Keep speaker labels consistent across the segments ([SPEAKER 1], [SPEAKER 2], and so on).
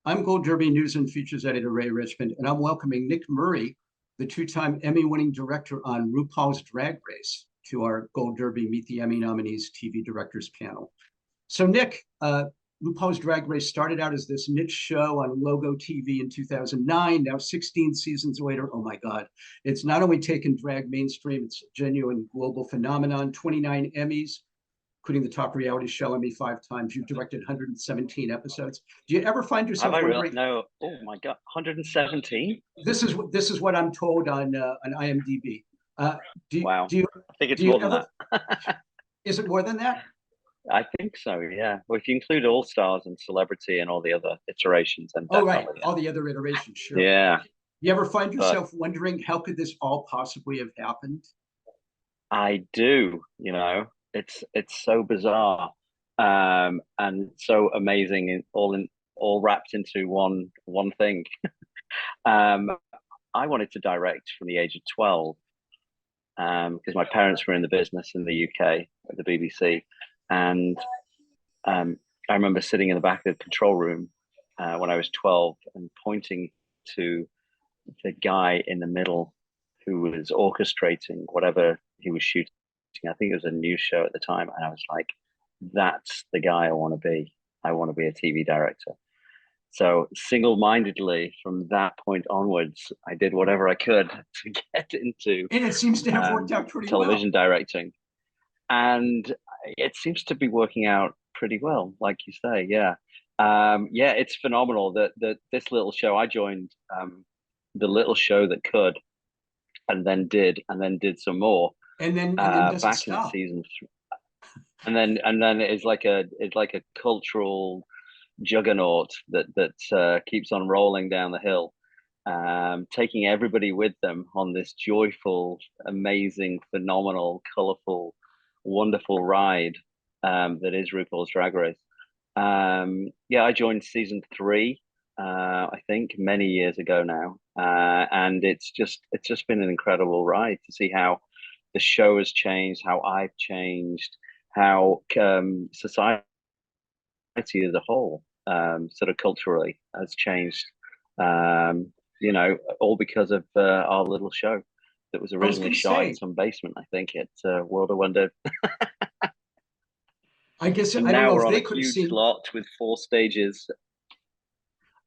[SPEAKER 1] I'm Gold Derby News and Features Editor Ray Richmond, and I'm welcoming Nick Murray, the two-time Emmy-winning director on RuPaul's Drag Race, to our Gold Derby Meet the Emmy Nominees TV Directors panel. So, Nick, RuPaul's Drag Race started out as this niche show on Logo TV in 2009. Now, 16 seasons later, oh my God, it's not only taken drag mainstream, it's a genuine global phenomenon. 29 Emmys, including the top reality show Emmy 5 times. You've directed 117 episodes. Do you ever find
[SPEAKER 2] Have
[SPEAKER 1] yourself
[SPEAKER 2] I real?
[SPEAKER 1] wondering?
[SPEAKER 2] No. Oh my God, 117?
[SPEAKER 1] This is what I'm told on IMDb. Uh, do
[SPEAKER 2] Wow.
[SPEAKER 1] do you
[SPEAKER 2] I think
[SPEAKER 1] do
[SPEAKER 2] it's
[SPEAKER 1] you
[SPEAKER 2] more than
[SPEAKER 1] ever?
[SPEAKER 2] that.
[SPEAKER 1] Is it more than that?
[SPEAKER 2] I think so, yeah. Well, if you include All Stars and Celebrity and all the other iterations, then
[SPEAKER 1] Oh, right,
[SPEAKER 2] definitely,
[SPEAKER 1] all the other iterations,
[SPEAKER 2] yeah.
[SPEAKER 1] sure.
[SPEAKER 2] Yeah,
[SPEAKER 1] You ever find
[SPEAKER 2] but
[SPEAKER 1] yourself wondering how could this all possibly have happened?
[SPEAKER 2] I do, it's so bizarre, and so amazing, all wrapped into one thing. Um, I wanted to direct from the age of 12, because my parents were in the business in the UK at the BBC, and um, I remember sitting in the back of the control room when I was 12 and pointing to the guy in the middle who was orchestrating whatever he was shooting. I think it was a news show at the time, and I was like, "That's the guy I want to be. I want to be a TV director." So single-mindedly, from that point onwards, I did whatever I could to get into
[SPEAKER 1] And it seems to have worked out pretty well.
[SPEAKER 2] television directing, and it seems to be working out pretty well, like you say. Yeah, yeah, it's phenomenal that this little show I joined, the little show that could, and then did some more
[SPEAKER 1] And then does it
[SPEAKER 2] back in
[SPEAKER 1] stop?
[SPEAKER 2] season three, and then it's like a cultural juggernaut that keeps on rolling down the hill, taking everybody with them on this joyful, amazing, phenomenal, colorful, wonderful ride that is RuPaul's Drag Race. Yeah, I joined season three, I think, many years ago now, and it's just been an incredible ride to see how the show has changed, how I've changed, how society as a whole, sort of culturally, has changed. Um, all because of our little show that was
[SPEAKER 1] I was
[SPEAKER 2] originally
[SPEAKER 1] going to
[SPEAKER 2] shot in
[SPEAKER 1] say,
[SPEAKER 2] some basement, I think, at World of Wonder.
[SPEAKER 1] I guess
[SPEAKER 2] And
[SPEAKER 1] I don't
[SPEAKER 2] now
[SPEAKER 1] know
[SPEAKER 2] we're
[SPEAKER 1] if
[SPEAKER 2] on
[SPEAKER 1] they
[SPEAKER 2] a
[SPEAKER 1] could have
[SPEAKER 2] huge
[SPEAKER 1] seen.
[SPEAKER 2] lot with 4 stages.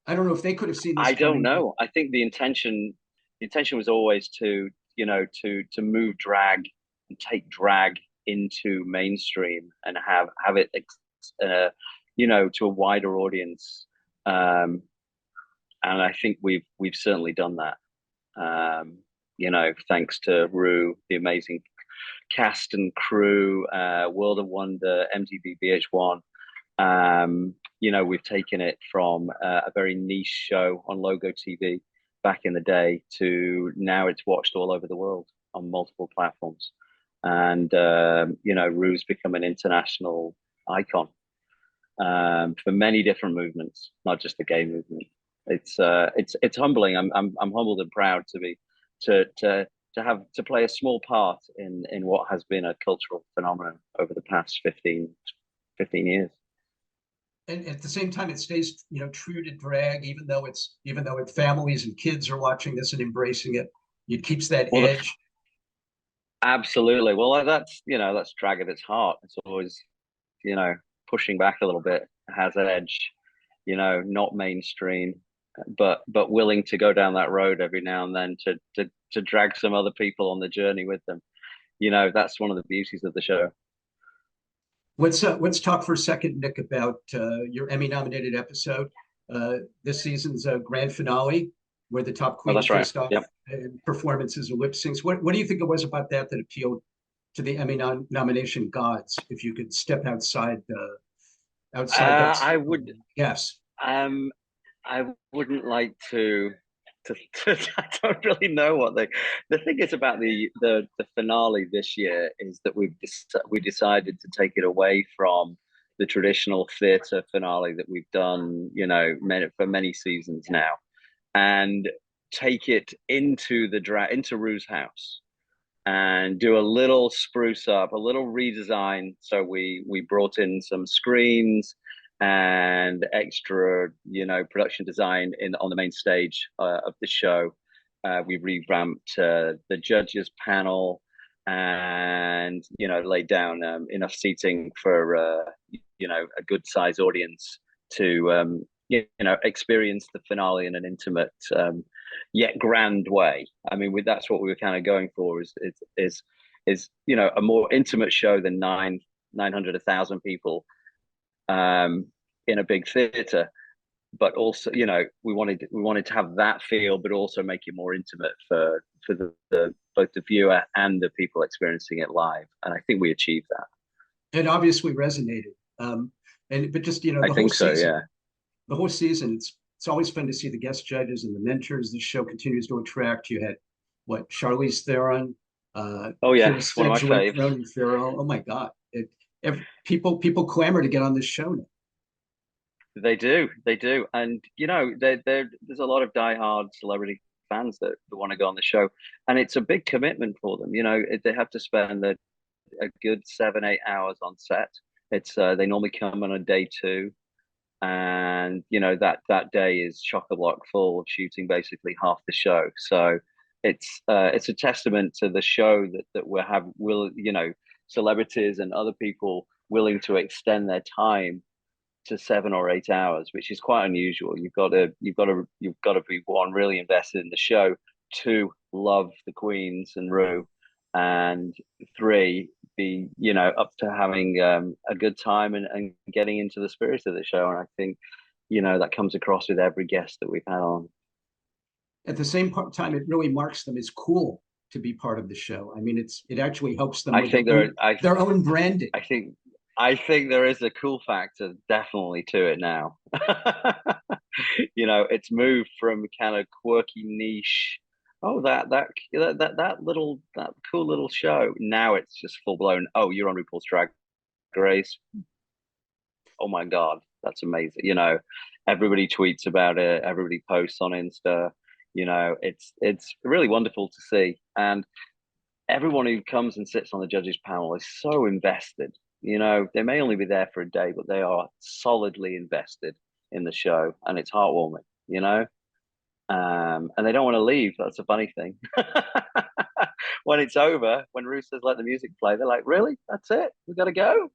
[SPEAKER 1] I don't know if they could have seen this
[SPEAKER 2] I don't
[SPEAKER 1] coming, but
[SPEAKER 2] know. I think the intention was always to, to move drag and take drag into mainstream and have it, uh, to a wider audience. Um, and I think we've certainly done that. Thanks to Rue, the amazing cast and crew, World of Wonder, MTV VH1. We've taken it from a very niche show on Logo TV back in the day to now it's watched all over the world on multiple platforms. And, Rue's become an international icon for many different movements, not just the gay movement. It's humbling. I'm humbled and proud to be to have to play a small part in what has been a cultural phenomenon over the past 15 years.
[SPEAKER 1] and at the same time, it stays true to drag, even though it families and kids are watching this and embracing it. It keeps that
[SPEAKER 2] Well,
[SPEAKER 1] edge.
[SPEAKER 2] absolutely. Well, that's drag at its heart. It's always, you know, pushing back a little bit, has an edge, not mainstream, but willing to go down that road every now and then to drag some other people on the journey with them. That's one of the beauties of the show.
[SPEAKER 1] Let's talk for a second, Nick, about your Emmy-nominated episode, this season's grand finale, where the top
[SPEAKER 2] Oh,
[SPEAKER 1] queens
[SPEAKER 2] that's right.
[SPEAKER 1] faced off
[SPEAKER 2] Yep.
[SPEAKER 1] in performances and lip syncs. What do you think it was about that appealed to the Emmy nomination gods? If you could step outside that
[SPEAKER 2] I
[SPEAKER 1] circle,
[SPEAKER 2] would.
[SPEAKER 1] yes.
[SPEAKER 2] Um, I wouldn't like I don't really know what the thing is about the finale this year is that we decided to take it away from the traditional theatre finale that we've done, for many seasons now, and take it into into Rue's house and do a little spruce up, a little redesign. So we brought in some screens, and extra, production design on the main stage of the show. We revamped the judges panel, and laid down enough seating for a good size audience to experience the finale in an intimate yet grand way. I mean, that's what we were kind of going for, is a more intimate show than 900, 1,000 people in a big theater, but also we wanted to have that feel, but also make it more intimate for the both the viewer and the people experiencing it live, and I think we achieved that.
[SPEAKER 1] It obviously resonated. But just the
[SPEAKER 2] I
[SPEAKER 1] whole
[SPEAKER 2] think so,
[SPEAKER 1] season,
[SPEAKER 2] yeah.
[SPEAKER 1] The whole season, it's always fun to see the guest judges and the mentors. The show continues to attract. You had Charlize Theron,
[SPEAKER 2] Oh yeah,
[SPEAKER 1] Kira
[SPEAKER 2] one of my
[SPEAKER 1] Sedgwick,
[SPEAKER 2] faves.
[SPEAKER 1] Ronan Farrow. Oh my God! People clamor to get on this show now.
[SPEAKER 2] They do, and there's a lot of diehard celebrity fans that want to go on the show, and it's a big commitment for them. They have to spend a good 7-8 hours on set. It's they normally come on a day two, and that day is chock-a-block full of shooting basically half the show. So it's a testament to the show that celebrities and other people willing to extend their time to 7 or 8 hours, which is quite unusual. You've got to be, one, really invested in the show, two, love the Queens and Ru, and three, be up to having a good time and getting into the spirit of the show. And I think that comes across with every guest that we've had on.
[SPEAKER 1] At the same time, it really marks them as cool to be part of the show. I mean, it actually helps them with their own branding.
[SPEAKER 2] I think there is a cool factor definitely to it now. It's moved from kind of quirky niche. Oh, that cool little show. Now it's just full blown. Oh, you're on RuPaul's Drag Race. Oh my God, that's amazing. Everybody tweets about it. Everybody posts on Insta. It's really wonderful to see. And everyone who comes and sits on the judges panel is so invested. They may only be there for a day, but they are solidly invested in the show, and it's heartwarming, and they don't want to leave. That's a funny thing. When it's over, when Ru says let the music play, they're like, really? That's it? We got to go?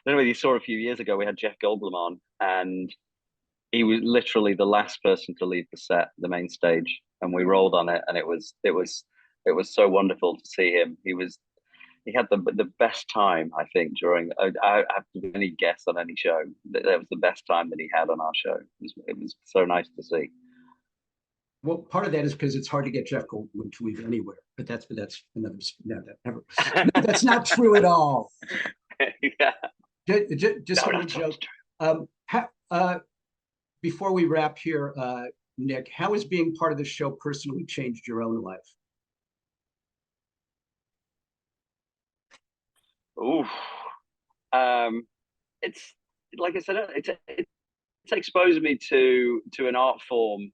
[SPEAKER 2] Anyway, you saw a few years ago, we had Jeff Goldblum on, and he was literally the last person to leave the set, the main stage, and we rolled on it, and it was so wonderful to see him. He had the best time, I think, during. I have to do any guess on any show. That was the best time that he had on our show. It was so nice to see.
[SPEAKER 1] Well, part of that is because it's hard to get Jeff Goldblum to leave anywhere. But that's another. No, that's not true at all.
[SPEAKER 2] Yeah.
[SPEAKER 1] Just a little joke. Before we wrap here, Nick, how has being part of the show personally changed your own life?
[SPEAKER 2] Ooh, it's like I said, it's exposed me to an art form,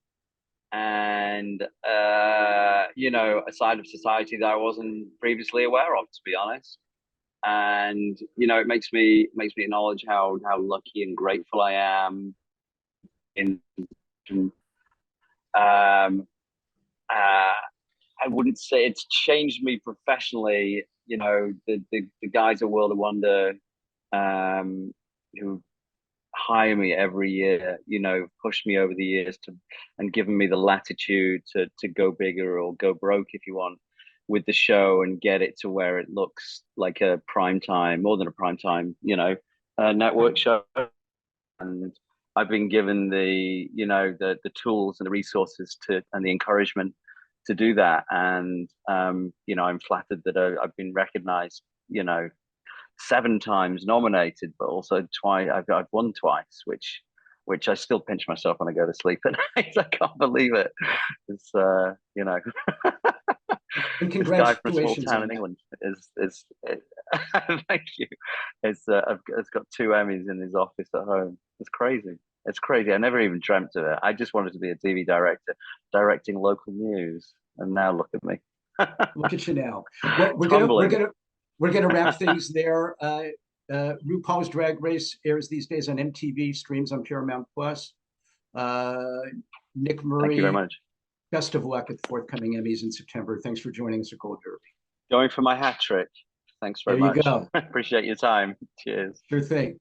[SPEAKER 2] and a side of society that I wasn't previously aware of, to be honest. And it makes me acknowledge how lucky and grateful I am. I wouldn't say it's changed me professionally. The guys at World of Wonder, who hire me every year, pushed me over the years and given me the latitude to go bigger or go broke, if you want, with the show, and get it to where it looks like a prime time, more than a prime time, network show. And I've been given the tools and the resources and the encouragement to do that. And I'm flattered that I've been recognized, 7 times nominated, but also twice. I've won twice, which I still pinch myself when I go to sleep at night. I can't believe it. It's
[SPEAKER 1] And
[SPEAKER 2] this guy from a small
[SPEAKER 1] congratulations
[SPEAKER 2] town in England is thank you. It's got 2 Emmys in his office at home. It's crazy. It's crazy. I never even dreamt of it. I just wanted to be a TV director, directing local news, and now look at me.
[SPEAKER 1] Look at you now. Well, we're gonna wrap things there. RuPaul's Drag Race airs these days on MTV, streams on Paramount Plus. Nick
[SPEAKER 2] Thank you very
[SPEAKER 1] Murray,
[SPEAKER 2] much.
[SPEAKER 1] best of luck at the forthcoming Emmys in September. Thanks for joining us at Gold Derby.
[SPEAKER 2] Going for my hat trick. Thanks very
[SPEAKER 1] There you
[SPEAKER 2] much.
[SPEAKER 1] go.
[SPEAKER 2] Appreciate your time. Cheers.
[SPEAKER 1] Sure thing.